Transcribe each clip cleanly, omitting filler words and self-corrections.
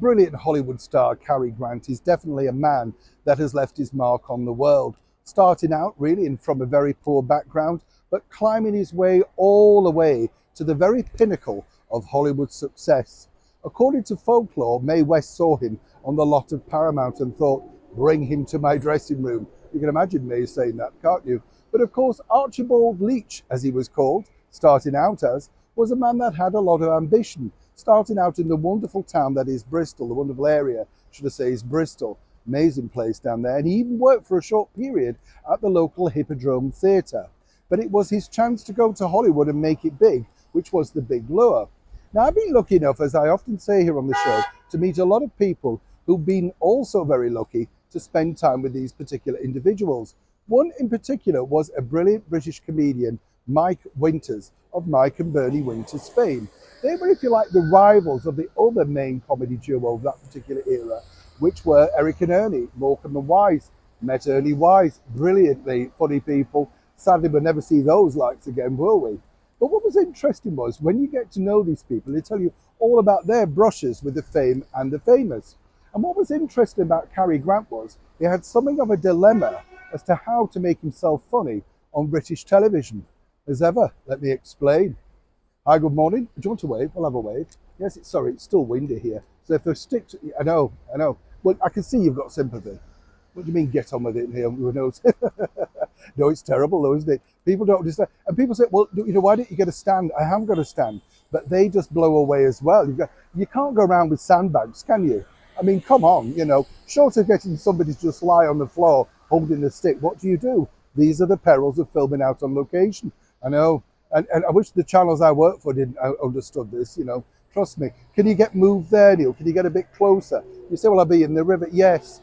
brilliant Hollywood star Cary Grant is definitely a man that has left his mark on the world, starting out really from a very poor background, but climbing his way all the way to the very pinnacle of Hollywood success. According to folklore, Mae West saw him on the lot of Paramount and thought, bring him to my dressing room. You can imagine Mae saying that, can't you? But of course, Archibald Leach, as he was called, starting out as, was a man that had a lot of ambition, starting out in the wonderful town that is Bristol, the wonderful area, should I say, is Bristol, amazing place down there. And he even worked for a short period at the local Hippodrome Theatre. But it was his chance to go to Hollywood and make it big, which was the big lure. Now, I've been lucky enough, as I often say here on the show, to meet a lot of people who've been also very lucky to spend time with these particular individuals. One in particular was a brilliant British comedian, Mike Winters, of Mike and Bernie Winters fame. They were, if you like, the rivals of the other main comedy duo of that particular era, which were Eric and Ernie, Morecambe and Wise. Met Ernie Wise, brilliantly funny people. Sadly, we'll never see those likes again, will we? But what was interesting was, when you get to know these people, they tell you all about their brushes with the fame and the famous. And what was interesting about Cary Grant was, he had something of a dilemma as to how to make himself funny on British television. As ever, let me explain. Hi, good morning. Do you want to wave? We'll have a wave. Yes, it's still windy here. So if I stick to, I know. Well, I can see you've got sympathy. What do you mean, get on with it in here? Who knows? No, it's terrible though, isn't it? People don't understand. And people say, well, why don't you get a stand? I have got a stand. But they just blow away as well. You can't go around with sandbags, can you? I mean, come on, short of getting somebody to just lie on the floor holding the stick, what do? These are the perils of filming out on location. I know. And I wish the channels I work for didn't understood this, Trust me. Can you get moved there, Neil? Can you get a bit closer? You say, well, I'll be in the river. Yes.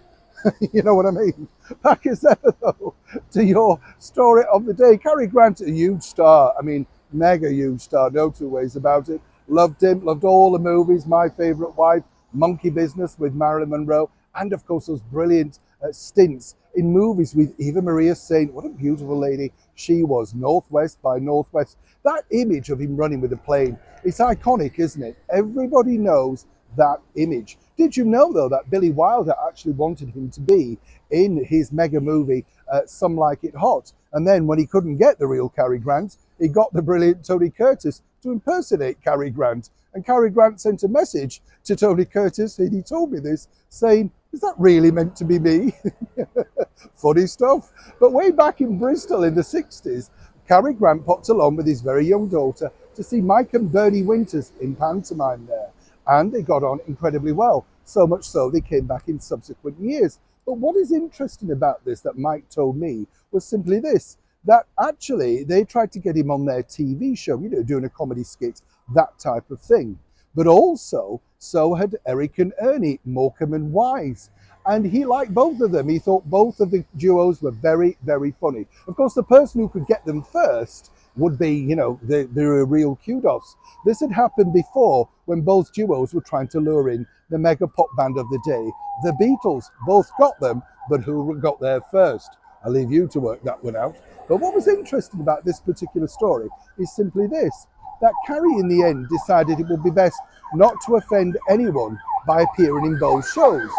You know what I mean? Back as ever, though, to your story of the day. Cary Grant, a huge star. I mean, mega huge star. No two ways about it. Loved him. Loved all the movies. My Favourite Wife, Monkey Business with Marilyn Monroe. And, of course, those brilliant stints in movies with Eva Maria Saint. What a beautiful lady she was. Northwest by Northwest. That image of him running with a plane, it's iconic, isn't it? Everybody knows that image. Did you know, though, that Billy Wilder actually wanted him to be in his mega movie, Some Like It Hot? And then when he couldn't get the real Cary Grant, he got the brilliant Tony Curtis to impersonate Cary Grant. And Cary Grant sent a message to Tony Curtis, and he told me this, saying, is that really meant to be me? Funny stuff. But way back in Bristol in the 60s, Cary Grant popped along with his very young daughter to see Mike and Bernie Winters in pantomime there. And they got on incredibly well, so much so they came back in subsequent years. But what is interesting about this that Mike told me was simply this, that actually they tried to get him on their TV show, doing a comedy skit, that type of thing. But also, so had Eric and Ernie, Morecambe and Wise. And he liked both of them. He thought both of the duos were very, very funny. Of course, the person who could get them first would be, the real kudos. This had happened before when both duos were trying to lure in the mega pop band of the day, the Beatles. Both got them, but who got there first? I'll leave you to work that one out. But what was interesting about this particular story is simply this, that Cary in the end decided it would be best not to offend anyone by appearing in both shows.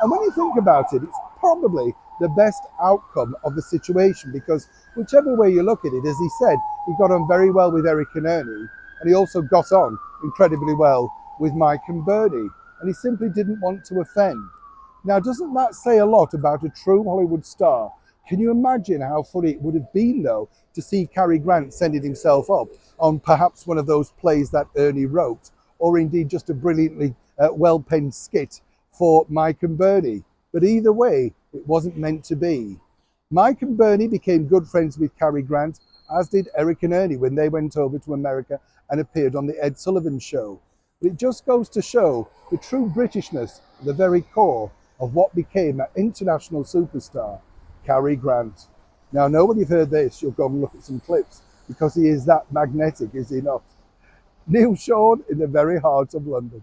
And when you think about it, it's probably the best outcome of the situation, because whichever way you look at it, as he said, he got on very well with Eric and Ernie, and he also got on incredibly well with Mike and Bernie, and he simply didn't want to offend. Now, doesn't that say a lot about a true Hollywood star? Can you imagine how funny it would have been, though, to see Cary Grant sending himself up on perhaps one of those plays that Ernie wrote, or indeed just a brilliantly well-penned skit for Mike and Bernie? But either way, it wasn't meant to be. Mike and Bernie became good friends with Cary Grant, as did Eric and Ernie when they went over to America and appeared on the Ed Sullivan Show. But it just goes to show the true Britishness, the very core of what became an international superstar, Cary Grant. Now, I know when you've heard this, you'll go and look at some clips, because he is that magnetic, is he not? Neil Sean in the very heart of London.